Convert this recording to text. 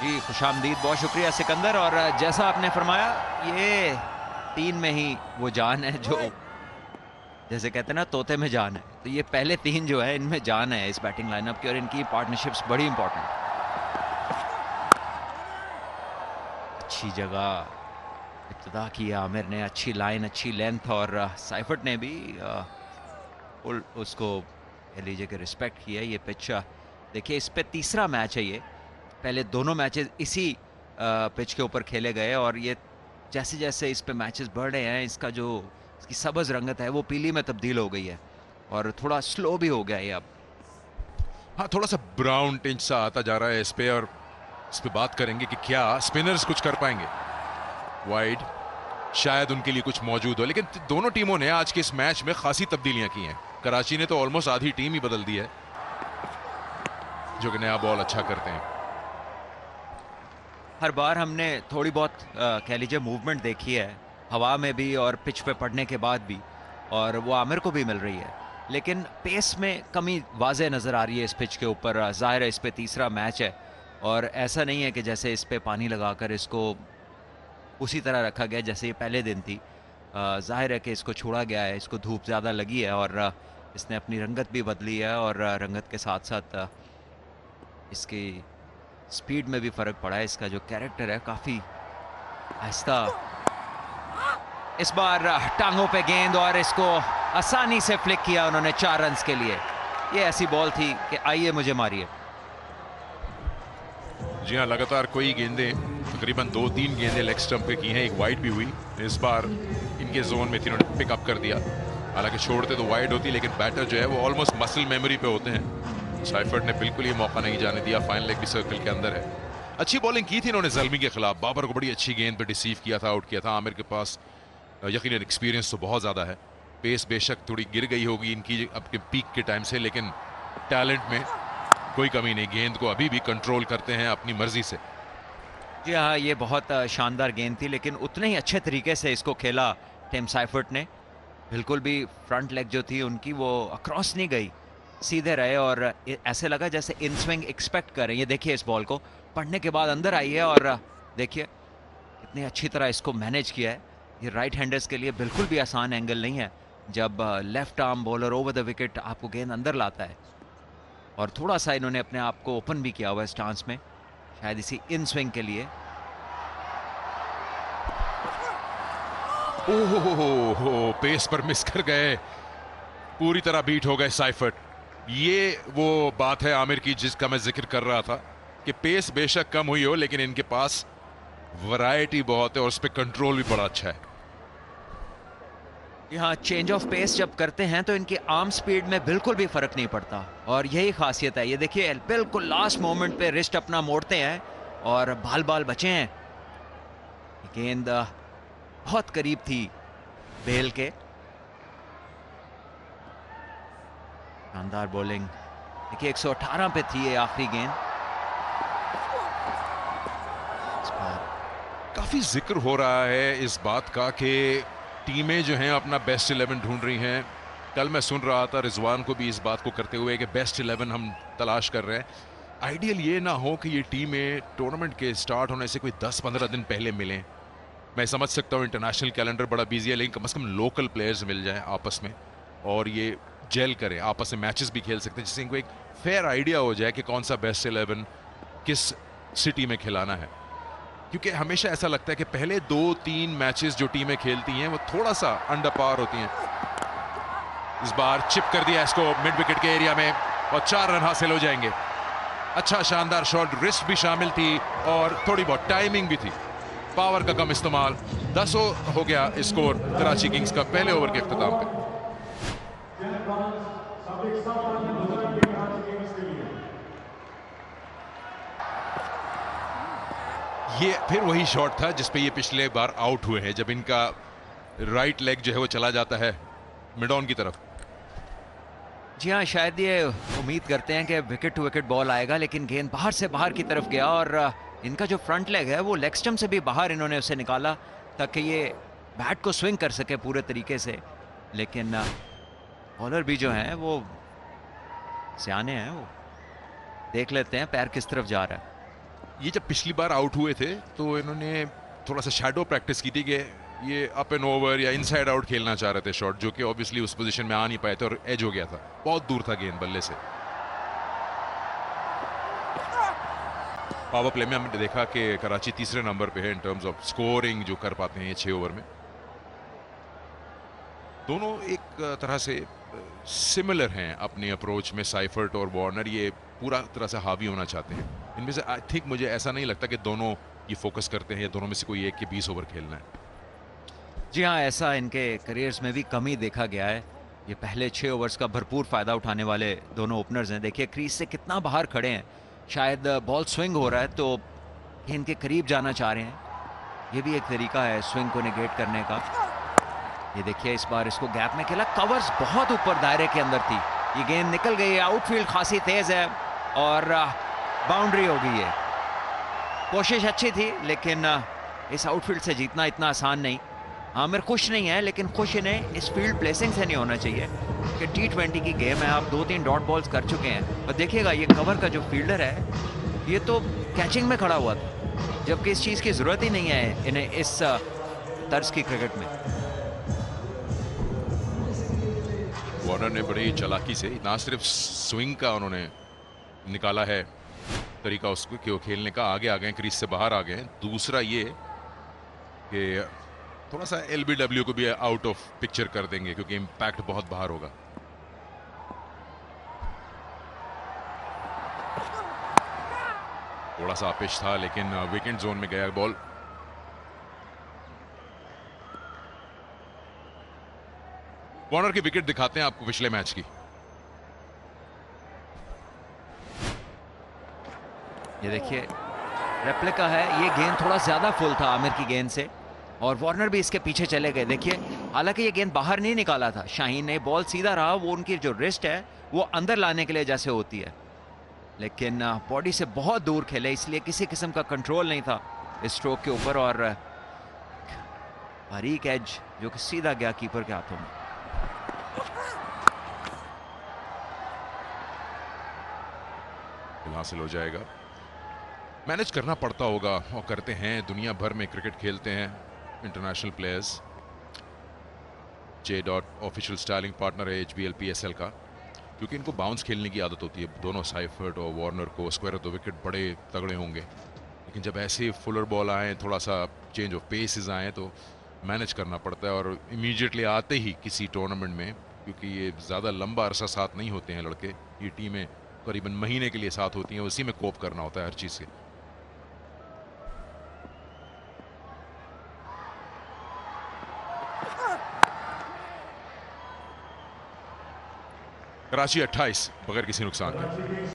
जी खुशामदीद, बहुत शुक्रिया सिकंदर। और जैसा आपने फरमाया, ये 3 में ही वो जान है जो जैसे कहते हैं ना तोते में जान है, तो ये पहले 3 जो है इनमें जान है इस बैटिंग लाइनअप की, और इनकी पार्टनरशिप्स बड़ी इंपॉर्टेंट। अच्छी जगह इब्तिदा की आमिर ने, अच्छी लाइन, अच्छी लेंथ, और साइफर्ट ने भी उसको कह लीजिए कि रिस्पेक्ट किया। ये पिच देखिए, इस पे तीसरा मैच है ये। पहले दोनों मैचेस इसी पिच के ऊपर खेले गए, और ये जैसे जैसे इस पे मैचेस बढ़ रहे हैं, इसका जो इसकी सब्ज रंगत है वो पीली में तब्दील हो गई है, और थोड़ा स्लो भी हो गया है अब। हाँ, थोड़ा सा ब्राउन टिंच सा आता जा रहा है इस पे, और इस पे बात करेंगे कि क्या स्पिनर्स कुछ कर पाएंगे। वाइड शायद उनके लिए कुछ मौजूद हो, लेकिन दोनों टीमों ने आज के इस मैच में खासी तब्दीलियां की हैं। कराची ने तो ऑलमोस्ट आधी टीम ही बदल दी है, जो कि नया बॉल अच्छा करते हैं। हर बार हमने थोड़ी बहुत कह लीजिए मूवमेंट देखी है, हवा में भी और पिच पे पड़ने के बाद भी, और वो आमिर को भी मिल रही है, लेकिन पेस में कमी वाज़े नज़र आ रही है इस पिच के ऊपर। ज़ाहिर है इस पे तीसरा मैच है, और ऐसा नहीं है कि जैसे इस पे पानी लगाकर इसको उसी तरह रखा गया जैसे ये पहले दिन थी। ज़ाहिर है कि इसको छोड़ा गया है, इसको धूप ज़्यादा लगी है, और इसने अपनी रंगत भी बदली है, और रंगत के साथ साथ इसकी स्पीड में भी फ़र्क पड़ा है। इसका जो कैरेक्टर है काफ़ी आहिस्ता। इस बार टांगों पे गेंद, और इसको आसानी से फ्लिक किया उन्होंने 4 रन्स के लिए। ये ऐसी बॉल थी कि आइए मुझे मारिए। जी हाँ, लगातार कोई गेंदें, तकरीबन 2-3 गेंदें लेग स्टंप पे की हैं, एक वाइड भी हुई। इस बार इनके जोन में थी, उन्होंने पिकअप कर दिया। हालांकि छोड़ते तो वाइड होती, लेकिन बैटर जो है वो ऑलमोस्ट मसल मेमोरी पे होते हैं। साइफर्ट ने बिल्कुल ये मौका नहीं जाने दिया। फाइनल लेग भी सर्कल के अंदर है। अच्छी बॉलिंग की थी इन्होंने ज़ल्मी के खिलाफ। बाबर को बड़ी अच्छी गेंद पे डिसीव किया था, आउट किया था। आमिर के पास यकीनन एक्सपीरियंस तो बहुत ज़्यादा है। पेस बेशक थोड़ी गिर गई होगी इनकी अपने पीक के टाइम से, लेकिन टैलेंट में कोई कमी नहीं। गेंद को अभी भी कंट्रोल करते हैं अपनी मर्जी से। जी हाँ, ये बहुत शानदार गेंद थी, लेकिन उतने ही अच्छे तरीके से इसको खेला टिम साइफर्ट ने। बिल्कुल भी फ्रंट लेग जो थी उनकी वो अक्रॉस नहीं गई, सीधे रहे, और ऐसे लगा जैसे इन स्विंग एक्सपेक्ट करें। ये देखिए, इस बॉल को पढ़ने के बाद अंदर आई है, और देखिए कितनी अच्छी तरह इसको मैनेज किया है। ये राइट हैंडर्स के लिए बिल्कुल भी आसान एंगल नहीं है जब left arm bowler over the wicket आपको गेंद अंदर लाता है, और थोड़ा सा इन्होंने अपने आप को ओपन भी किया हुआ है स्टांस में, शायद इसी इन स्विंग के लिए। ओहो, पेस पर मिस कर गए, पूरी तरह बीट हो गए साइफर्ट। ये वो बात है आमिर की जिसका मैं जिक्र कर रहा था, कि पेस बेशक कम हुई हो, लेकिन इनके पास वैरायटी बहुत है और उस पर कंट्रोल भी बड़ा अच्छा है। यहाँ चेंज ऑफ पेस जब करते हैं तो इनकी आर्म स्पीड में बिल्कुल भी फर्क नहीं पड़ता, और यही खासियत है। ये देखिए, बिल्कुल लास्ट मोमेंट पे रिस्ट अपना मोड़ते हैं, और बाल बाल बचे हैं। गेंद बहुत करीब थी बेल के। शानदार बॉलिंग। देखिए 118 पे थी ये आखिरी गेंद। काफी जिक्र हो रहा है इस बात का कि टीमें जो हैं अपना बेस्ट 11 ढूंढ रही हैं। कल मैं सुन रहा था रिजवान को भी इस बात को करते हुए कि बेस्ट 11 हम तलाश कर रहे हैं। आइडियल ये ना हो कि ये टीमें टूर्नामेंट के स्टार्ट होने से कोई 10-15 दिन पहले मिलें। मैं समझ सकता हूँ इंटरनेशनल कैलेंडर बड़ा बिजी है, लेकिन कम से कम लोकल प्लेयर्स मिल जाएं आपस में, और ये जेल करें, आपस में मैचेस भी खेल सकते हैं, जिससे इनको एक फेयर आइडिया हो जाए कि कौन सा बेस्ट 11 किस सिटी में खिलाना है। क्योंकि हमेशा ऐसा लगता है कि पहले 2-3 मैचेस जो टीमें खेलती हैं वो थोड़ा सा अंडर पार होती हैं। इस बार चिप कर दिया इसको मिड विकेट के एरिया में, और 4 रन हासिल हो जाएंगे। अच्छा शानदार शॉट, रिस्क भी शामिल थी और थोड़ी बहुत टाइमिंग भी थी, पावर का कम इस्तेमाल। 10 हो गया स्कोर कराची किंग्स का पहले ओवर के इख्तिताम पे। ये फिर वही शॉट था जिसपे ये पिछले बार आउट हुए हैं, जब इनका राइट लेग जो है वो चला जाता है मिड ऑन की तरफ। जी हाँ, शायद ये उम्मीद करते हैं कि विकेट टू विकेट बॉल आएगा, लेकिन गेंद बाहर से बाहर की तरफ गया, और इनका जो फ्रंट लेग है वो लेग स्टंप से भी बाहर इन्होंने उसे निकाला ताकि ये बैट को स्विंग कर सके पूरे तरीके से। लेकिन बॉलर भी जो हैं वो सियाने हैं, वो देख लेते हैं पैर किस तरफ जा रहा है। ये जब पिछली बार आउट हुए थे तो इन्होंने थोड़ा सा शैडो प्रैक्टिस की थी कि ये अप एंड ओवर या इनसाइड आउट खेलना चाह रहे थे शॉट, जो कि ऑब्वियसली उस पोजीशन में आ नहीं पाए थे और एज हो गया था, बहुत दूर था गेंद बल्ले से। पावर प्ले में हमने देखा कि कराची तीसरे नंबर पे है इन टर्म्स ऑफ स्कोरिंग जो कर पाते हैं ये 6 ओवर में। दोनों एक तरह से सिमिलर हैं अपनी अप्रोच में, साइफर्ट और वार्नर ये पूरा तरह से हावी होना चाहते हैं। इनमें से आई थिंक मुझे ऐसा नहीं लगता कि दोनों ये फोकस करते हैं या दोनों में से कोई एक के 20 ओवर खेलना है। जी हाँ, ऐसा इनके करियर्स में भी कमी देखा गया है। ये पहले 6 ओवर्स का भरपूर फ़ायदा उठाने वाले दोनों ओपनर्स हैं। देखिए क्रीज से कितना बाहर खड़े हैं, शायद बॉल स्विंग हो रहा है तो इनके करीब जाना चाह रहे हैं। ये भी एक तरीका है स्विंग को नेगेट करने का। ये देखिए इस बार इसको गैप में खेला, कवर्स बहुत ऊपर दायरे के अंदर थी, ये गेंद निकल गई है, आउटफील्ड खासी तेज है और बाउंड्री हो गई है। कोशिश अच्छी थी लेकिन इस आउटफील्ड से जीतना इतना आसान नहीं। आमिर खुश नहीं है, लेकिन खुश इन्हें इस फील्ड प्लेसिंग से नहीं होना चाहिए कि T20 की गेम है, आप 2-3 डॉट बॉल्स कर चुके हैं। और देखिएगा ये कवर का जो फील्डर है ये तो कैचिंग में खड़ा हुआ था, जबकि इस चीज़ की ज़रूरत ही नहीं है इन्हें इस तर्ज की क्रिकेट में। वार्नर ने बड़ी चालाकी से ना सिर्फ स्विंग का उन्होंने निकाला है तरीका उसको कि वो खेलने का, आगे आ गए, क्रीज से बाहर आ गए। दूसरा ये कि थोड़ा सा LBW को भी आउट ऑफ पिक्चर कर देंगे क्योंकि इंपैक्ट बहुत बाहर होगा। थोड़ा सा आपिश था लेकिन विकेट जोन में गया बॉल। वार्नर की विकेट दिखाते हैं आपको पिछले मैच की। ये देखिए रेप्लिका है, ये गेंद थोड़ा ज्यादा फुल था आमिर की गेंद से और वार्नर भी इसके पीछे चले गए। देखिए हालांकि ये गेंद बाहर नहीं निकाला था शाहीन ने, बॉल सीधा रहा, वो उनकी जो रिस्ट है वो अंदर लाने के लिए जैसे होती है, लेकिन बॉडी से बहुत दूर खेले इसलिए किसी किस्म का कंट्रोल नहीं था इस स्ट्रोक के ऊपर और बारीक एज जो कि सीधा गया कीपर के हाथों में। हासिल हो जाएगा। मैनेज करना पड़ता होगा और करते हैं, दुनिया भर में क्रिकेट खेलते हैं international players. J dot official styling partner है HBL PSL का, क्योंकि इनको बाउंस खेलने की आदत होती है। दोनों साइफर्ट और वार्नर को स्क्वायर ऑफ द विकेट बड़े तगड़े होंगे, लेकिन जब ऐसे फुलर बॉल आए, थोड़ा सा चेंज ऑफ पेसेस आए तो मैनेज करना पड़ता है। और इमीडिएटली आते ही किसी टूर्नामेंट में, क्योंकि ये ज़्यादा लंबा अरसा साथ नहीं होते हैं लड़के, ये टीमें करीबन महीने के लिए साथ होती हैं, उसी में कोप करना होता है हर चीज़ से। कराची 28 बगैर किसी नुकसान के।